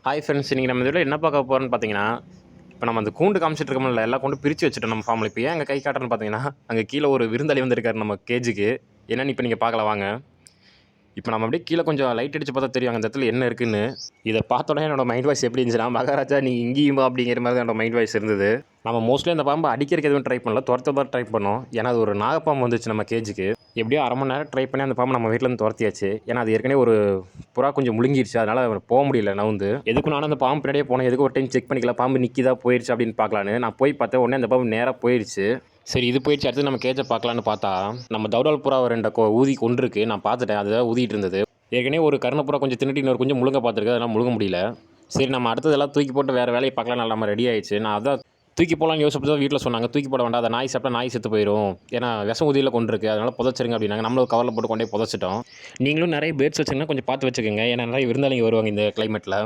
Hi friends, இன்றைக்கி நம்ம இதில் என்ன பார்க்க போகிறோன்னு பார்த்தீங்கன்னா, இப்போ நம்ம அந்த கூண்டு காமிச்சிட்டு இருக்கோம்ல, எல்லா கூண்டும் பிரித்து வச்சுட்டோம் நம்ம ஃபார்மில். இப்போ ஏன் அங்கே கை காட்டுறேன்னு பார்த்தீங்கன்னா, அங்கே கீழே ஒரு விருந்தாளி வந்திருக்காரு நம்ம கேஜுக்கு. என்னன்னு இப்போ நீங்கள் பார்க்கலாம் வாங்க. இப்போ நம்ம அப்படியே கீழே கொஞ்சம் லைட் அடித்து பார்த்தா தெரியும் அந்த இடத்துல என்ன இருக்குன்னு. இதை பார்த்தோன்னே என்னோடய மைண்ட் வாய்ஸ் எப்படி இருந்துச்சுன்னா, மகாராஜா நீ இங்கேயுமா அப்படிங்கிற மாதிரி தான் என்னோட மைண்ட் வாய்ஸ் இருந்தது. நம்ம மோஸ்ட்லி அந்த பாம்பு அடிக்கிறதுக்கு எதுவும் ட்ரை பண்ணல, துரத்த தான் ட்ரை பண்ணோம். ஏன்னா அது ஒரு நாகப்பாம்பு வந்துச்சு நம்ம கேஜுக்கு. எப்படியோ அரை மணி நேரம் ட்ரை பண்ணி அந்த பாம்பு நம்ம வீட்டிலேருந்து துரத்தியாச்சு. ஏன்னா அது ஏற்கனவே ஒரு புறா கொஞ்சம் முழுங்கிருச்சு, அதனால் போக முடியல நவுந்து. எதுக்கு நானும் அந்த பாம்பு பின்னாடியே போனேன், எதுக்கு ஒரு டைம் செக் பண்ணிக்கலாம் பாம்பு நிற்கிதா போயிடுச்சு அப்படின்னு பார்க்கலான்னு. நான் போய் பார்த்தேன், உடனே அந்த பாம்பு நேராக போயிடுச்சு. சரி இது போயிடுச்சு, அடுத்து நம்ம கேஜை பார்க்கலான்னு பார்த்தா நம்ம தௌடால் புறா ஒரு 2 ஊதி கொண்டிருக்கு. நான் பார்த்துட்டேன், அதுதான் ஊதிட்டு இருந்தது. ஏற்கனவே ஒரு கருணப்புறா கொஞ்சம் தின்னுட்டு இன்னொரு கொஞ்சம் முழுங்க பார்த்துருக்கு, அதெல்லாம் முழுங்க முடியல. சரி நம்ம அடுத்ததெல்லாம் தூக்கி போட்டு வேறு வேலையை பார்க்கலாம், நம்ம ரெடி ஆயிடுச்சு. நான் அதான் தூக்கி போகலான்னு யோசிப்பது தான் வீட்டில் சொன்னாங்க, தூக்கி போட வேண்டாம், அதை நாய் சாப்பிட்டா நாய் செத்து போயிடும், ஏன்னா விஷம் ஊதியில் கொண்டிருக்கு, அதனால் புதைச்சிருங்க அப்படின்னாங்க. நம்மளும் கவரில் போட்டு கொண்டே புதைச்சிட்டோம். நீங்களும் நிறைய பேர்ட்ஸ் வச்சுங்கன்னா கொஞ்சம் பார்த்து வச்சுக்கோங்க, ஏன்னா நிறைய விருந்தாளிங்க வருவாங்க இந்த கிளைமேட்டில்.